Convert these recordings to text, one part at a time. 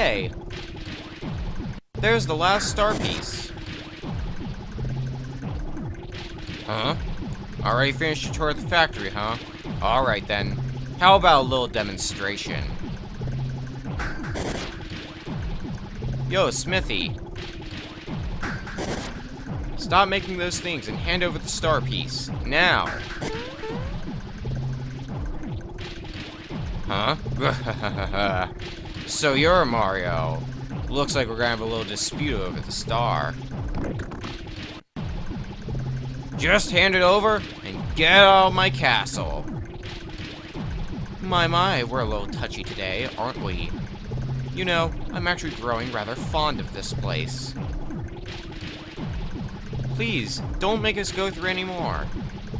Hey! There's the last star piece. Huh? Already finished your tour of the factory, huh? Alright then. How about a little demonstration? Yo, Smithy. Stop making those things and hand over the star piece. Now! Huh? So you're Mario. Looks like we're gonna have a little dispute over the star. Just hand it over and get out of my castle. My, we're a little touchy today, aren't we? You know, I'm actually growing rather fond of this place. Please, don't make us go through any more.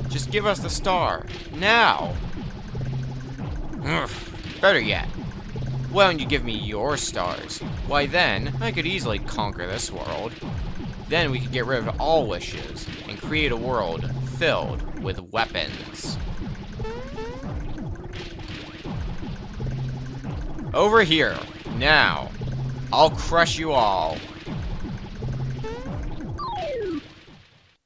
Just give us the star. Now! Ugh, better yet. Why don't you give me your stars? Why then, I could easily conquer this world. Then we could get rid of all wishes and create a world filled with weapons. Over here, now. I'll crush you all.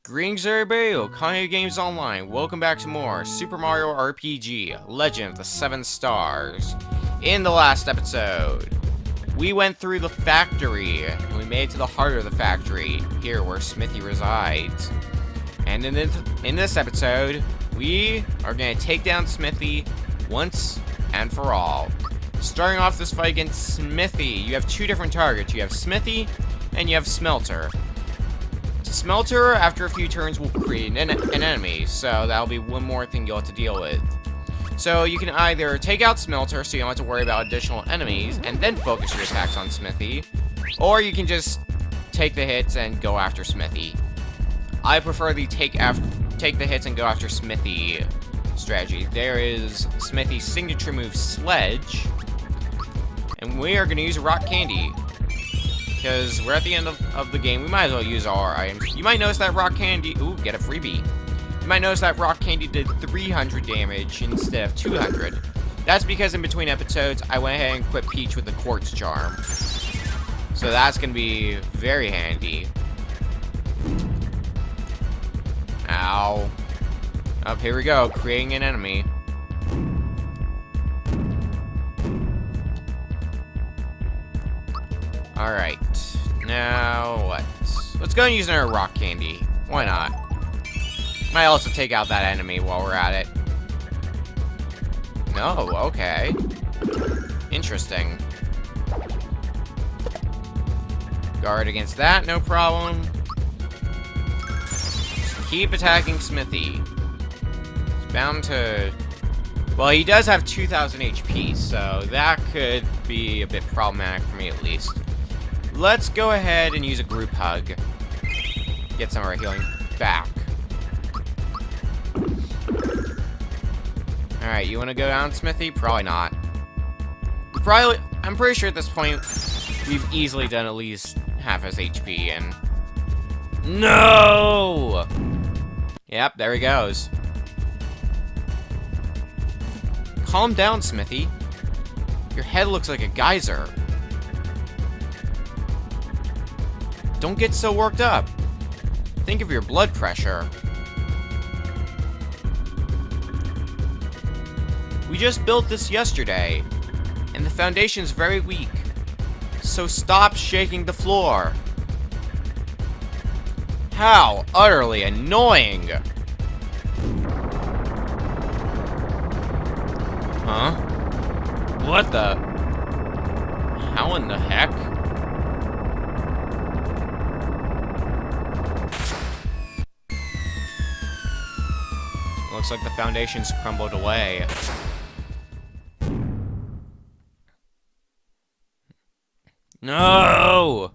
Greetings everybody, Okami Games Online. Welcome back to more Super Mario RPG, Legend of the Seven Stars. In the last episode, we went through the factory, and we made it to the heart of the factory, here where Smithy resides. And in this episode, we are going to take down Smithy once and for all. Starting off this fight against Smithy, you have two different targets. You have Smithy, and you have Smelter. Smelter, after a few turns, will create an enemy, so that'll be one more thing you'll have to deal with. So you can either take out Smelter, so you don't have to worry about additional enemies, and then focus your attacks on Smithy, or you can just take the hits and go after Smithy. I prefer the take the hits and go after Smithy strategy. There is Smithy's signature move, Sledge, and we are going to use Rock Candy. Because we're at the end of the game, we might as well use our items. You might notice that Rock Candy... Ooh, get a freebie. You might notice that Rock Candy did 300 damage instead of 200. That's because in between episodes, I went ahead and equipped Peach with the Quartz Charm. So that's going to be very handy. Ow. Up, here we go, creating an enemy. Alright, now what? Let's go and use another Rock Candy. Why not? Might also take out that enemy while we're at it. No, okay. Interesting. Guard against that, no problem. Just keep attacking Smithy. He's bound to... Well, he does have 2,000 HP, so that could be a bit problematic for me at least. Let's go ahead and use a group hug. Get some of our healing back. Alright, you want to go down, Smithy? Probably not. I'm pretty sure at this point, we've easily done at least half his HP, and... No! Yep, there he goes. Calm down, Smithy. Your head looks like a geyser. Don't get so worked up. Think of your blood pressure. We just built this yesterday, and the foundation's very weak. So stop shaking the floor. How utterly annoying! Huh? What the? How in the heck? Looks like the foundation's crumbled away. No!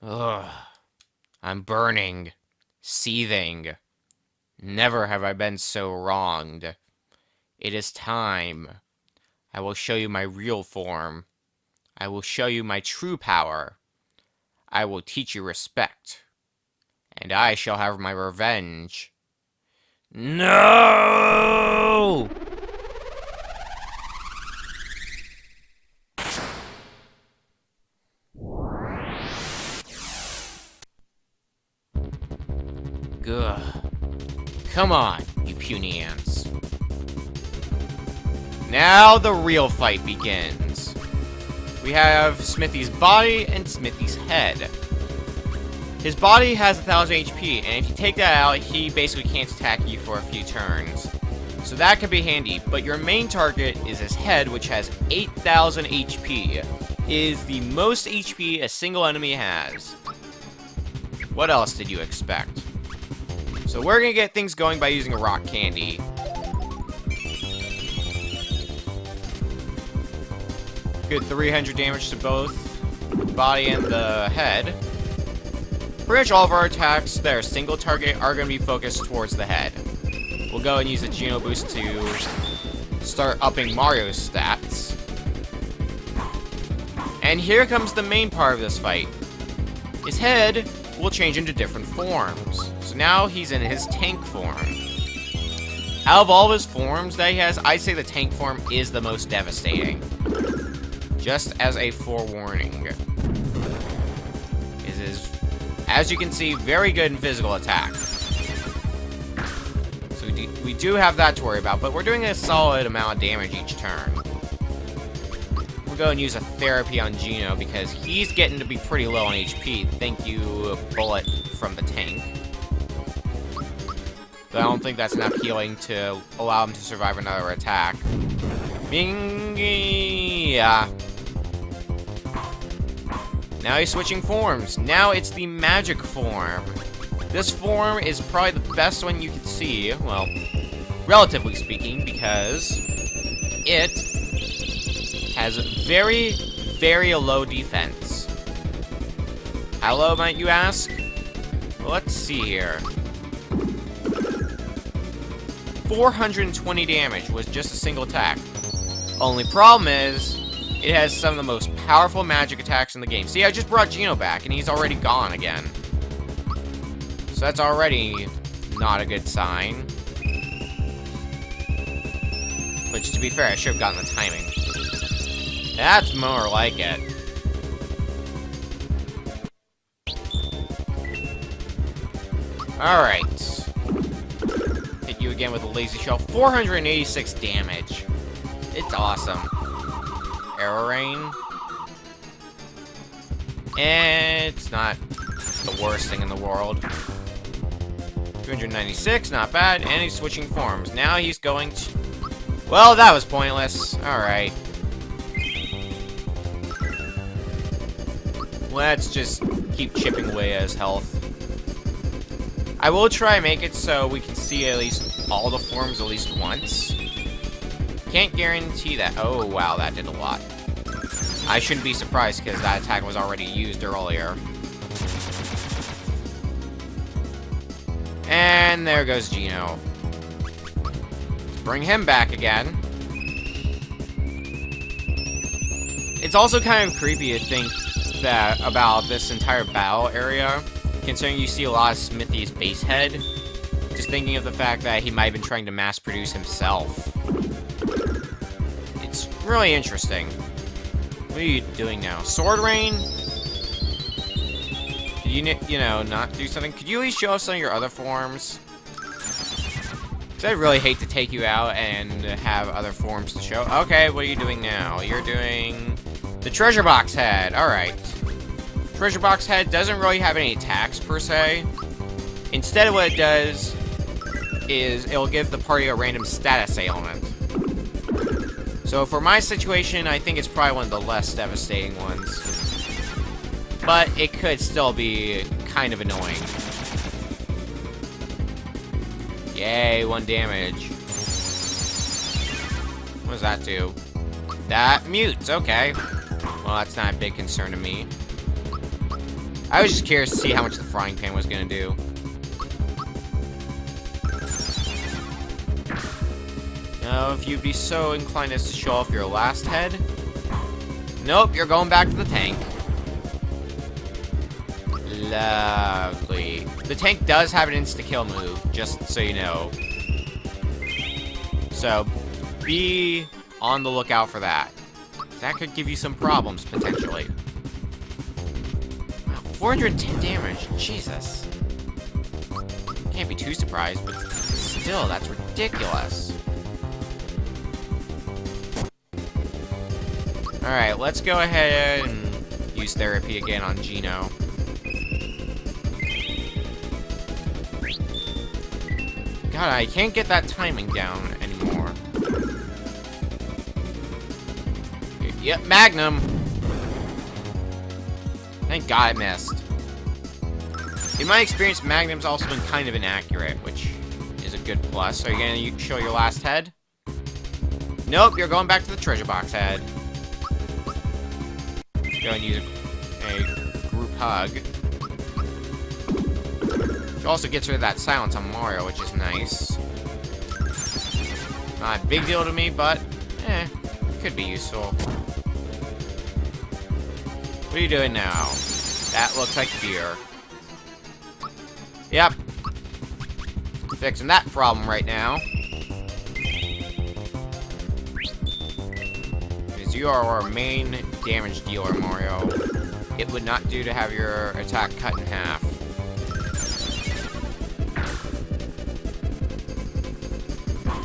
Ugh. I'm burning. Seething. Never have I been so wronged. It is time. I will show you my real form. I will show you my true power. I will teach you respect. And I shall have my revenge. No! Ugh. Come on, you puny ants. Now the real fight begins. We have Smithy's body and Smithy's head. His body has 1,000 HP, and if you take that out, he basically can't attack you for a few turns. So that could be handy, but your main target is his head, which has 8,000 HP. It is the most HP a single enemy has. What else did you expect? So we're gonna get things going by using a rock candy. Good 300 damage to both the body and the head. Pretty much all of our attacks that are single target are going to be focused towards the head. We'll go and use a Geno boost to start upping Mario's stats. And here comes the main part of this fight. His head will change into different forms. So now he's in his tank form. Out of all of his forms that he has, I'd say the tank form is the most devastating. Just as a forewarning. It is, as you can see, very good in physical attack. So we do have that to worry about, but we're doing a solid amount of damage each turn. We'll go and use a therapy on Geno because he's getting to be pretty low on HP. Thank you, bullet from the tank. But I don't think that's enough healing to allow him to survive another attack. Yeah. Now he's switching forms. Now it's the magic form. This form is probably the best one you can see. Well, relatively speaking, because it has very, very low defense. How low, might you ask? Well, let's see here. 420 damage was just a single attack. Only problem is, it has some of the most powerful magic attacks in the game. See, I just brought Geno back, and he's already gone again. So that's already not a good sign. Which, to be fair, I should have gotten the timing. That's more like it. Alright. Hit you again with a lazy shell. 486 damage. It's awesome. Arrow rain. It's not the worst thing in the world. 296, not bad. And he's switching forms. Now he's going to... Well, that was pointless. Alright. Let's just keep chipping away at his health. I will try and make it so we can see at least all the forms at least once. Can't guarantee that. Oh, wow, that did a lot. I shouldn't be surprised because that attack was already used earlier. And there goes Geno. Let's bring him back again. It's also kind of creepy to think that about this entire battle area, considering you see a lot of Smithy's base head. Just thinking of the fact that he might have been trying to mass produce himself. It's really interesting. What are you doing now? Sword Rain? Did you know, not do something? Could you at least show us some of your other forms? Because I'd really hate to take you out and have other forms to show. Okay, what are you doing now? You're doing the Treasure Box Head. Alright. Treasure Box Head doesn't really have any attacks, per se. Instead, what it does is it'll give the party a random status ailment. So for my situation, I think it's probably one of the less devastating ones. But it could still be kind of annoying. Yay, 1 damage. What does that do? That mutes, okay. Well, that's not a big concern to me. I was just curious to see how much the frying pan was gonna do. Now, if you'd be so inclined as to show off your last head. Nope, you're going back to the tank. Lovely. The tank does have an insta-kill move, just so you know. So, be on the lookout for that. That could give you some problems, potentially. Wow, 410 damage. Jesus. Can't be too surprised, but still, that's ridiculous. Alright, let's go ahead and use therapy again on Gino. God, I can't get that timing down anymore. Yep, Magnum! Thank God I missed. In my experience, Magnum's also been kind of inaccurate, which is a good plus. Are you gonna show your last head? Nope, you're going back to the treasure box head. Go and use a group hug. Which also gets rid of that silence on Mario, which is nice. Not a big deal to me, but, could be useful. What are you doing now? That looks like fear. Yep. Fixing that problem right now. Because you are our main damage dealer, Mario. It would not do to have your attack cut in half.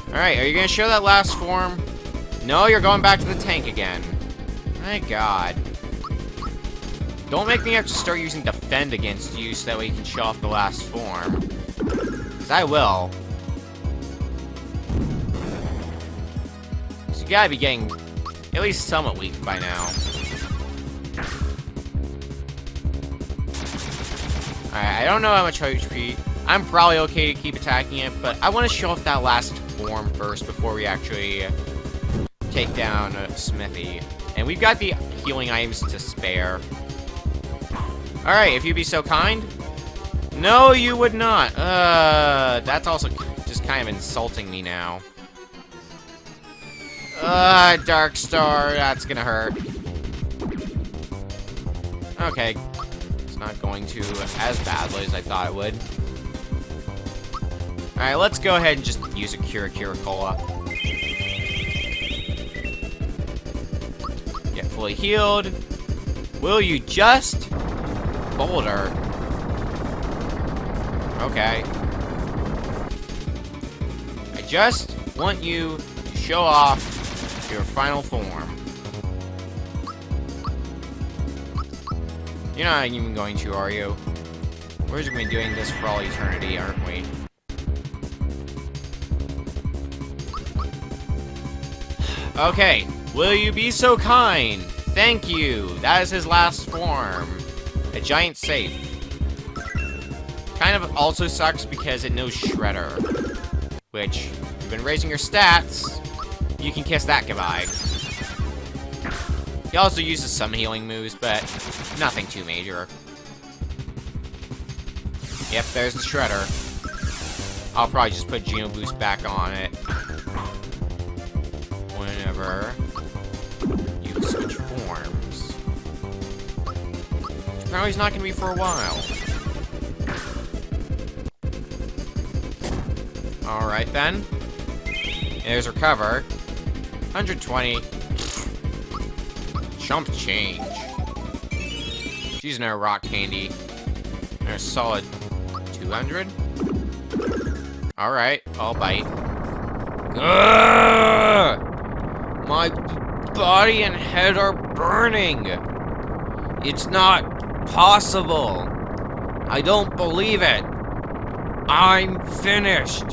Alright, are you gonna show that last form? No, you're going back to the tank again. My God. Don't make me have to start using defend against you so that way you can show off the last form. Because I will. So you gotta be getting at least somewhat weak by now. Alright, I don't know how much HP. I'm probably okay to keep attacking it, but I want to show off that last form first before we actually take down Smithy. And we've got the healing items to spare. Alright, if you'd be so kind. No, you would not. That's also just kind of insulting me now. Dark Star, that's gonna hurt. Okay. It's not going to as badly as I thought it would. Alright, let's go ahead and just use a Cura Cola. Get fully healed. Will you just... Boulder. Okay. I just want you to show off your final form. You're not even going to, are you? We're just going to be doing this for all eternity, aren't we? Okay. Will you be so kind? Thank you. That is his last form. A giant safe. Kind of also sucks because it knows Shredder. Which, if you've been raising your stats, you can kiss that goodbye. He also uses some healing moves, but nothing too major. Yep, there's the Shredder. I'll probably just put Geno Boost back on it. Whenever you switch forms. No, he's not gonna be for a while. Alright then. There's recover. 120. Chump change. She's no rock candy. And a solid 200. Alright, I'll bite. Ugh! My body and head are burning. It's not possible. I don't believe it. I'm finished.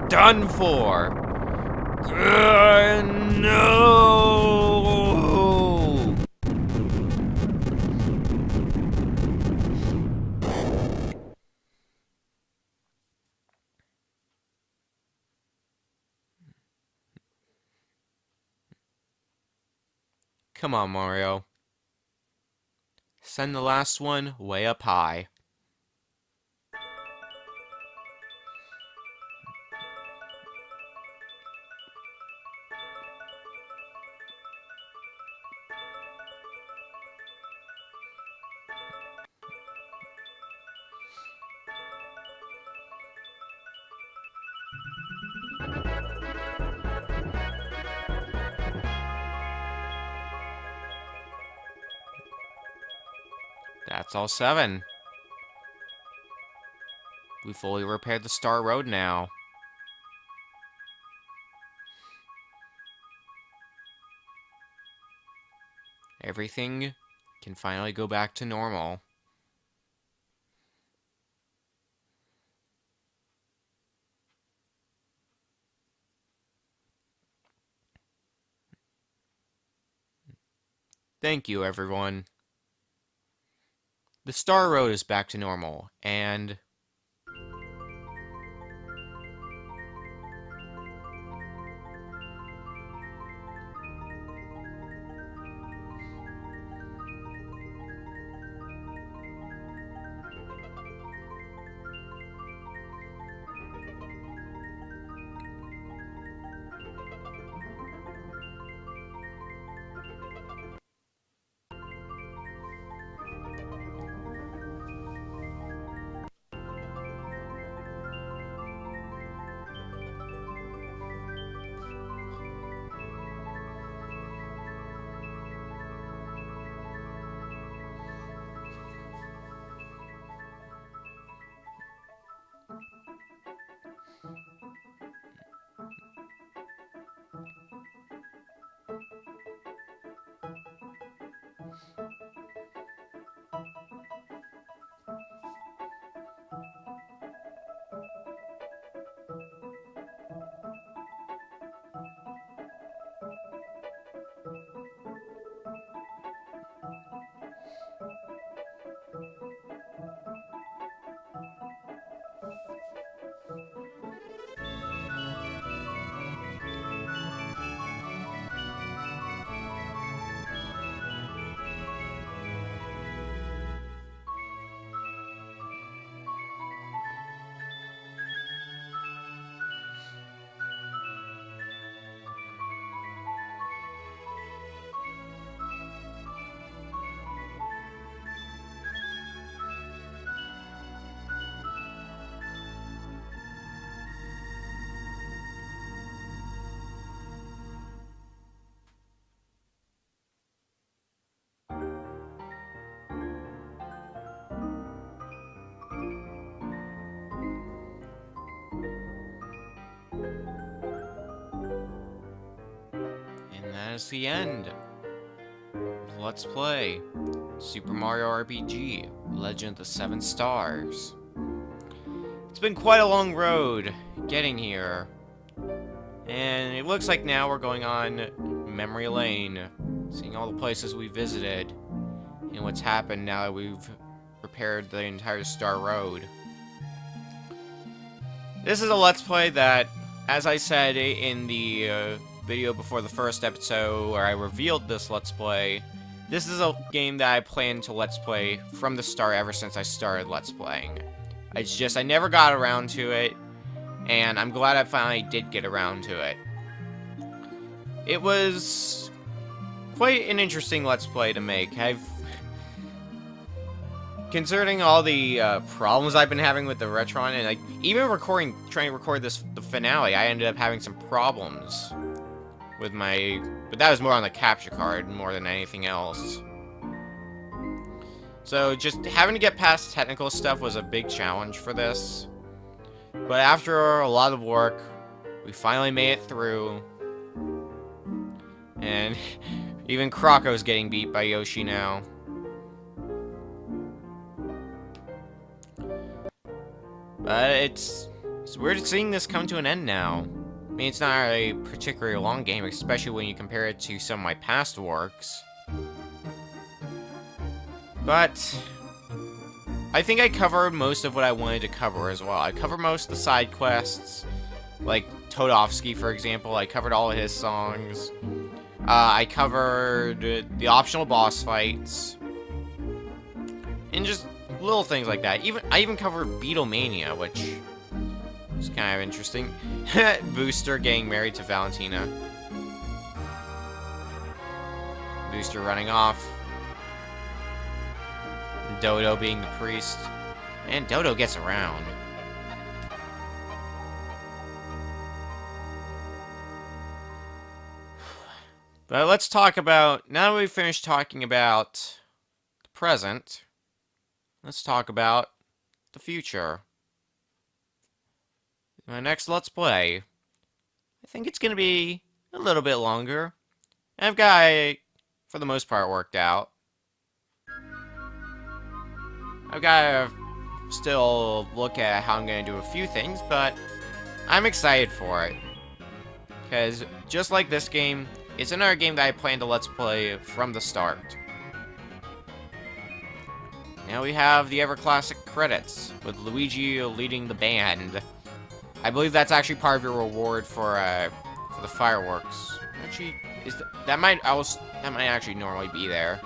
Done for. No. Come on, Mario. Send the last one way up high. That's all 7. We fully repaired the Star Road now. Everything can finally go back to normal. Thank you, everyone. The Star Road is back to normal, and that is the end of Let's Play Super Mario RPG Legend of the Seven Stars. It's been quite a long road getting here, and it looks like now we're going on memory lane, seeing all the places we visited and what's happened now that we've repaired the entire Star Road. This is a Let's Play that, as I said in the video before the first episode where I revealed this Let's Play, this is a game that I plan to Let's Play from the start ever since I started Let's Playing. It's just I never got around to it, and I'm glad I finally did get around to it. It was quite an interesting Let's Play to make. Concerning all the problems I've been having with the Retron, and like even trying to record the finale, I ended up having some problems with my, but that was more on the capture card more than anything else. So just having to get past technical stuff was a big challenge for this. But after a lot of work, we finally made it through. And even Crocco's getting beat by Yoshi now. But it's weird seeing this come to an end now. I mean, it's not a particularly long game, especially when you compare it to some of my past works. But I think I covered most of what I wanted to cover as well. I covered most of the side quests, like Toadofsky, for example. I covered all of his songs. I covered the optional boss fights, and just little things like that. I even covered Beatlemania, which is kind of interesting. Booster getting married to Valentina. Booster running off. Dodo being the priest. And Dodo gets around. But let's talk about, now that we've finished talking about the present, let's talk about the future. My next Let's Play. I think it's gonna be a little bit longer. I've got it, for the most part, worked out. I've got to still look at how I'm gonna do a few things, but I'm excited for it. Because just like this game, it's another game that I plan to Let's Play from the start. Now we have the ever-classic credits, with Luigi leading the band. I believe that's actually part of your reward for the fireworks. Actually, that might actually normally be there.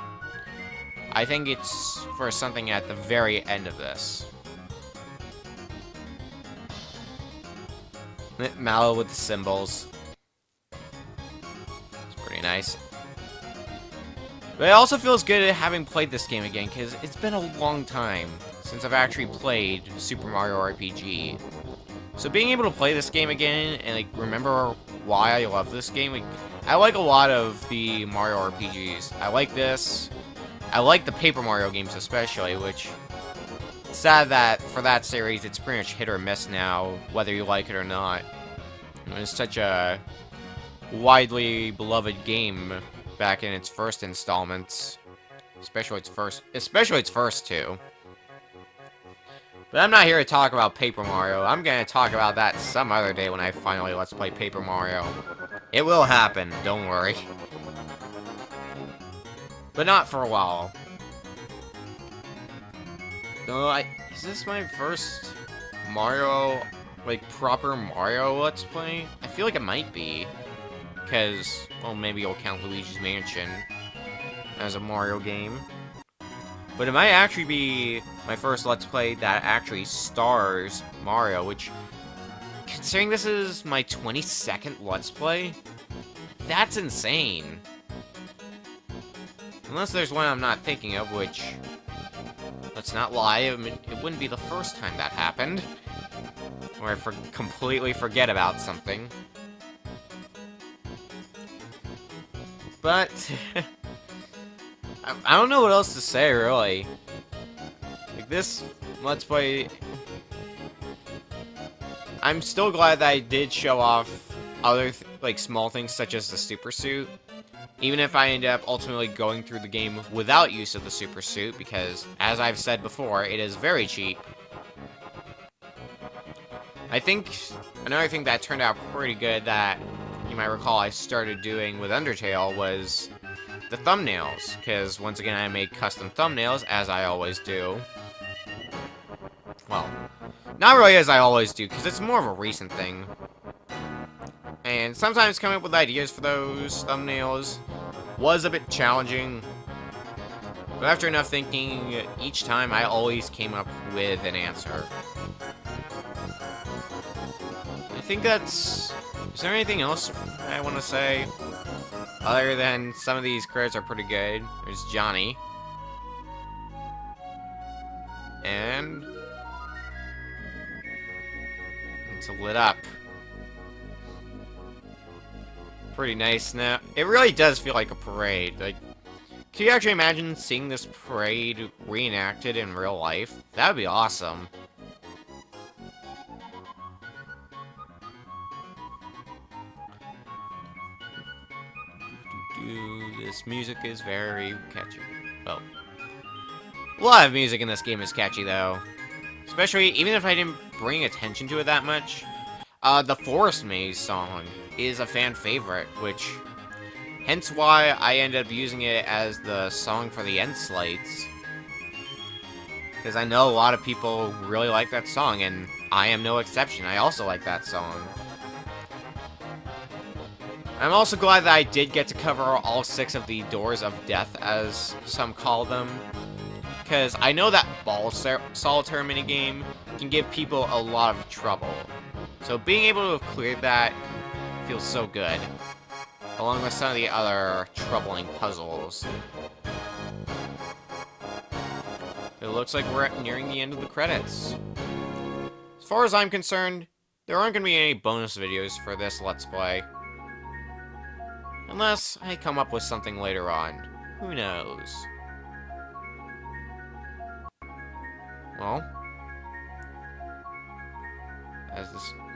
I think it's for something at the very end of this. Mallow with the cymbals. It's pretty nice. But it also feels good having played this game again, because it's been a long time since I've actually played Super Mario RPG. So being able to play this game again and like remember why I love this game, like, I like a lot of the Mario RPGs. I like this. I like the Paper Mario games especially, which it's sad that for that series it's pretty much hit or miss now, whether you like it or not. It's such a widely beloved game back in its first installments, especially its first two. But I'm not here to talk about Paper Mario. I'm gonna talk about that some other day when I finally Let's Play Paper Mario. It will happen, don't worry. But not for a while. No, is this my first Mario, like, proper Mario Let's Play? I feel like it might be. Because, well, maybe you'll count Luigi's Mansion as a Mario game. But it might actually be my first Let's Play that actually stars Mario, which, considering this is my 22nd Let's Play, that's insane. Unless there's one I'm not thinking of, which, let's not lie, it wouldn't be the first time that happened. Where I completely forget about something. But, I don't know what else to say, really. Like, this Let's Play, I'm still glad that I did show off other, like, small things such as the Super Suit. Even if I end up ultimately going through the game without use of the Super Suit, because, as I've said before, it is very cheap. I think another thing that turned out pretty good that you might recall I started doing with Undertale was the thumbnails, because once again I make custom thumbnails, as I always do. Well, not really as I always do, because it's more of a recent thing. And sometimes coming up with ideas for those thumbnails was a bit challenging. But after enough thinking, each time I always came up with an answer. I think that's... Is there anything else I want to say? Other than some of these credits are pretty good. There's Johnny. And... it's lit up. Pretty nice now. It really does feel like a parade. Like, can you actually imagine seeing this parade reenacted in real life? That would be awesome. This music is very catchy. Well, a lot of music in this game is catchy, though. Especially, even if I didn't bring attention to it that much. The Forest Maze song is a fan favorite, which... hence why I ended up using it as the song for the end slates. Because I know a lot of people really like that song, and I am no exception. I also like that song. I'm also glad that I did get to cover all 6 of the Doors of Death, as some call them. Because I know that Ball Solitaire minigame can give people a lot of trouble. So being able to have cleared that feels so good. Along with some of the other troubling puzzles. It looks like we're nearing the end of the credits. As far as I'm concerned, there aren't going to be any bonus videos for this Let's Play. Unless I come up with something later on. Who knows? Well,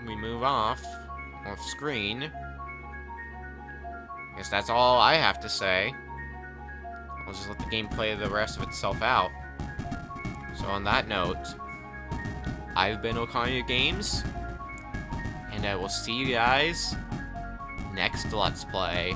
we move off screen. Guess that's all I have to say. I'll just let the game play the rest of itself out. So on that note, I've been Okanya Games, and I will see you guys next Let's Play.